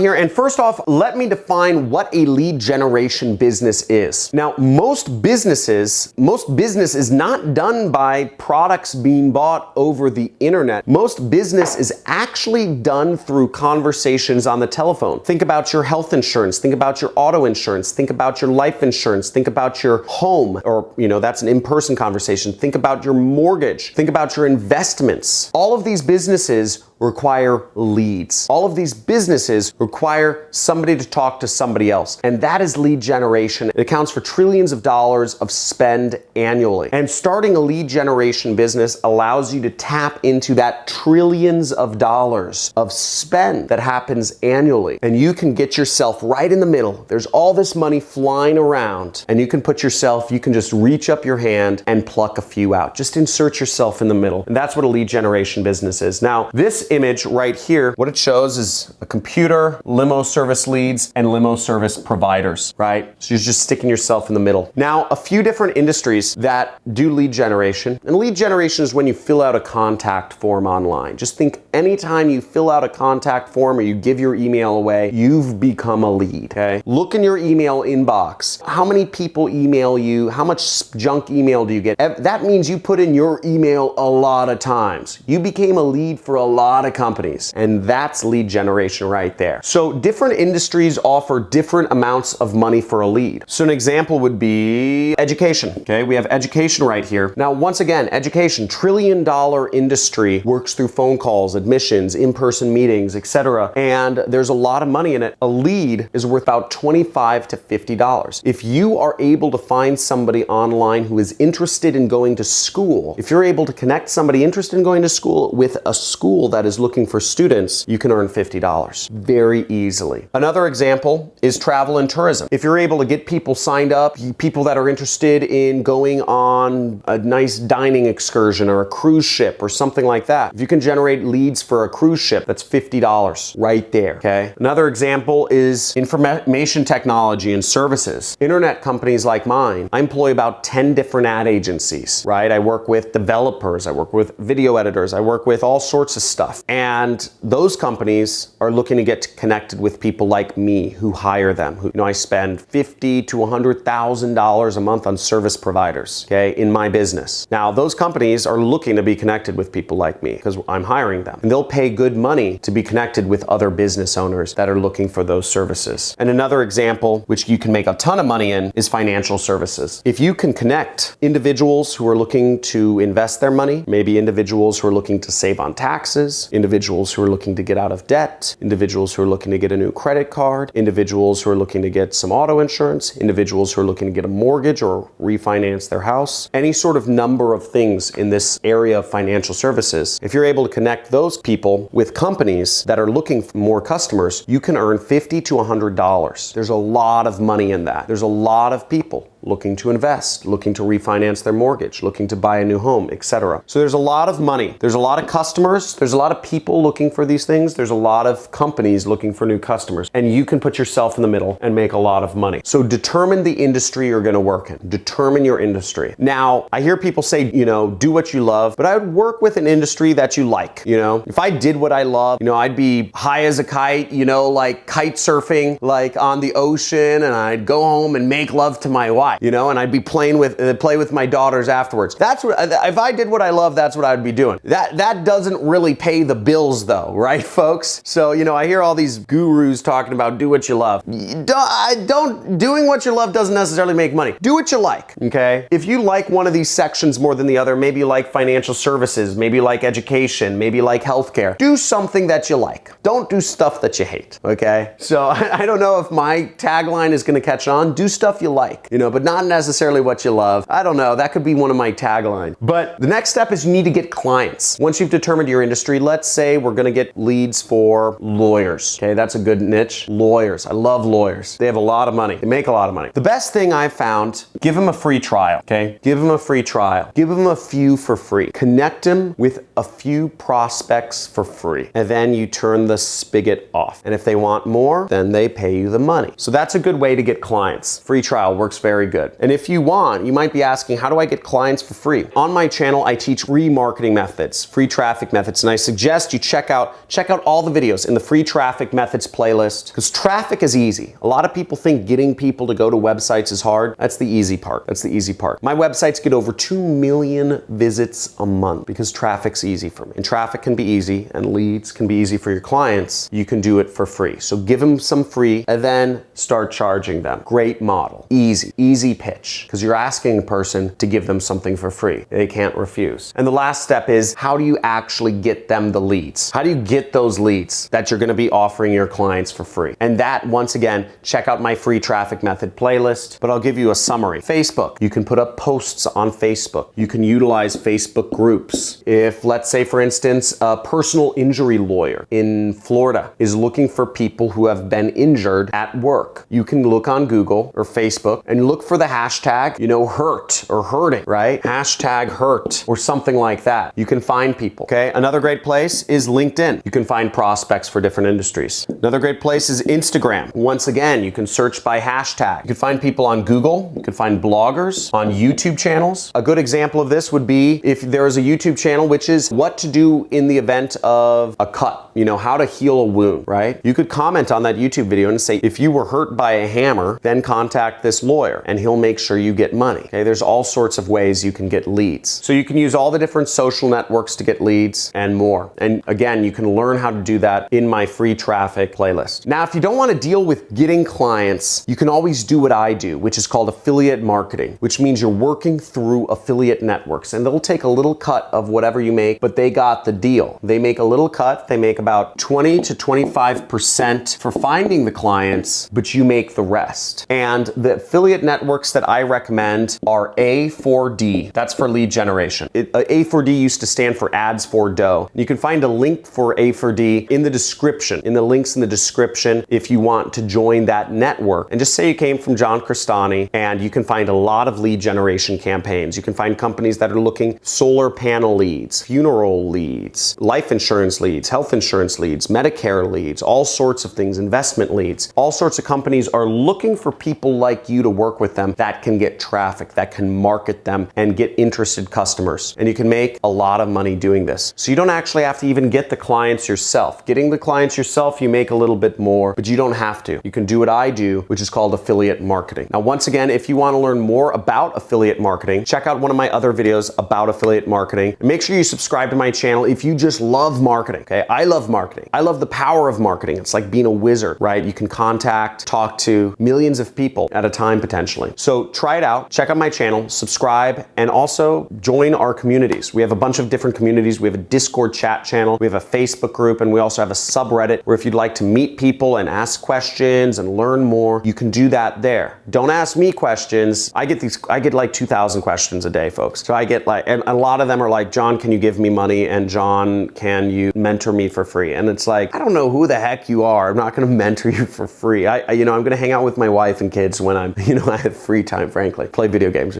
here. And first off, let me define what a lead generation business is. Now, most business is not done by products being bought over the internet. Most business is actually done through conversations on the telephone. Think about your health insurance, think about your auto insurance, think about your life insurance, think about your home, or that's an in-person conversation. Think about your mortgage, think about your investments. All of these businesses require leads. All of these businesses require somebody to talk to somebody else. And that is lead generation. It accounts for trillions of dollars of spend annually. And starting a lead generation business allows you to tap into that trillions of dollars of spend that happens annually. And you can get yourself right in the middle. There's all this money flying around, and you can just reach up your hand and pluck a few out. Just insert yourself in the middle. And that's what a lead generation business is. Now, this image right here, what it shows is a computer, limo service leads, and limo service providers, right? So you're just sticking yourself in the middle. Now, a few different industries that do lead generation, and lead generation is when you fill out a contact form online. Just think anytime you fill out a contact form or you give your email away, you've become a lead, okay? Look in your email inbox. How many people email you? How much junk email do you get? That means you put in your email a lot of times. You became a lead for a lot of companies, and that's lead generation right there. So different industries offer different amounts of money for a lead. So an example would be education. Okay, we have education right here. Now, once again, education, trillion-dollar industry, works through phone calls, admissions, in-person meetings, etc. And there's a lot of money in it. A lead is worth about $25 to $50. If you are able to find somebody online who is interested in going to school, if you're able to connect somebody interested in going to school with a school that is looking for students, you can earn $50 very easily. Another example is travel and tourism. If you're able to get people signed up, people that are interested in going on a nice dining excursion or a cruise ship or something like that, if you can generate leads for a cruise ship, that's $50 right there, okay? Another example is information technology and services. Internet companies like mine, I employ about 10 different ad agencies, right? I work with developers, I work with video editors, I work with all sorts of stuff. And those companies are looking to get connected with people like me who hire them. I spend $50,000 to $100,000 a month on service providers, okay, in my business. Now, those companies are looking to be connected with people like me because I'm hiring them. And they'll pay good money to be connected with other business owners that are looking for those services. And another example, which you can make a ton of money in, is financial services. If you can connect individuals who are looking to invest their money, maybe individuals who are looking to save on taxes, individuals who are looking to get out of debt, individuals who are looking to get a new credit card, individuals who are looking to get some auto insurance, individuals who are looking to get a mortgage or refinance their house, any sort of number of things in this area of financial services. If you're able to connect those people with companies that are looking for more customers, you can earn $50 to $100. There's a lot of money in that. There's a lot of people looking to invest, looking to refinance their mortgage, looking to buy a new home, etc. So there's a lot of money. There's a lot of customers. There's a lot of people looking for these things. There's a lot of companies looking for new customers. And you can put yourself in the middle and make a lot of money. So determine the industry you're going to work in. Determine your industry. Now, I hear people say, do what you love, but I would work with an industry that you like. If I did what I love, I'd be high as a kite, like kite surfing, like on the ocean, and I'd go home and make love to my wife. And I'd be play with my daughters afterwards. That's what, if I did what I love, that's what I'd be doing. That doesn't really pay the bills though, right, folks? So, I hear all these gurus talking about do what you love. Doing what you love doesn't necessarily make money. Do what you like, okay? If you like one of these sections more than the other, maybe you like financial services, maybe you like education, maybe you like healthcare, do something that you like. Don't do stuff that you hate, okay? So I don't know if my tagline is gonna catch on. Do stuff you like, but not necessarily what you love. I don't know, that could be one of my taglines. But the next step is you need to get clients. Once you've determined your industry, let's say we're gonna get leads for lawyers. Okay, that's a good niche. Lawyers, I love lawyers. They have a lot of money. They make a lot of money. The best thing I've found, give them a free trial, okay? Give them a free trial. Give them a few for free. Connect them with a few prospects for free. And then you turn the spigot off. And if they want more, then they pay you the money. So that's a good way to get clients. Free trial works very good. And if you want, you might be asking, how do I get clients for free? On my channel, I teach free marketing methods, free traffic methods, and I suggest you check out all the videos in the free traffic methods playlist, because traffic is easy. A lot of people think getting people to go to websites is hard. That's the easy part. That's the easy part. My websites get over 2 million visits a month because traffic's easy for me. And traffic can be easy and leads can be easy for your clients. You can do it for free. So give them some free and then start charging them. Great model. Easy pitch, because you're asking a person to give them something for free. They can't refuse. And the last step is, how do you actually get them the leads? How do you get those leads that you're going to be offering your clients for free? And that, once again, check out my free traffic method playlist, but I'll give you a summary. Facebook, you can put up posts on Facebook. You can utilize Facebook groups. If, let's say, for instance, a personal injury lawyer in Florida is looking for people who have been injured at work, you can look on Google or Facebook and look for the hashtag, hurt or hurting, right? Hashtag hurt or something like that. You can find people, okay? Another great place is LinkedIn. You can find prospects for different industries. Another great place is Instagram. Once again, you can search by hashtag. You can find people on Google. You can find bloggers on YouTube channels. A good example of this would be if there is a YouTube channel which is what to do in the event of a cut, how to heal a wound, right? You could comment on that YouTube video and say, if you were hurt by a hammer, then contact this lawyer and he'll make sure you get money. Okay, there's all sorts of ways you can get leads. So you can use all the different social networks to get leads and more. And again, you can learn how to do that in my free traffic playlist. Now, if you don't want to deal with getting clients, you can always do what I do, which is called affiliate marketing, which means you're working through affiliate networks and they'll take a little cut of whatever you make, but they got the deal. They make a little cut. They make about 20 to 25% for finding the clients, but you make the rest. And the affiliate networks that I recommend are A4D. That's for lead generation. A4D used to stand for ads for dough. You can find a link for A4D in the description, in the links in the description if you want to join that network. And just say you came from JohnCrestani, and you can find a lot of lead generation campaigns. You can find companies that are looking solar panel leads, funeral leads, life insurance leads, health insurance leads, Medicare leads, all sorts of things, investment leads. All sorts of companies are looking for people like you to work with them that can get traffic, that can market them and get interested customers. And you can make a lot of money doing this. So you don't actually have to even get the clients yourself. Getting the clients yourself, you make a little bit more, but you don't have to. You can do what I do, which is called affiliate marketing. Now, once again, if you want to learn more about affiliate marketing, check out one of my other videos about affiliate marketing. And make sure you subscribe to my channel if you just love marketing, okay? I love marketing. I love the power of marketing. It's like being a wizard, right? You can talk to millions of people at a time potentially. So try it out, check out my channel, subscribe, and also join our communities. We have a bunch of different communities. We have a Discord chat channel, we have a Facebook group, and we also have a subreddit where if you'd like to meet people and ask questions and learn more, you can do that there. Don't ask me questions. I get like 2,000 questions a day, folks. So I get and a lot of them are like, John, can you give me money? And John, can you mentor me for free? And it's like, I don't know who the heck you are. I'm not going to mentor you for free. I'm going to hang out with my wife and kids when I have free time, frankly, play video games.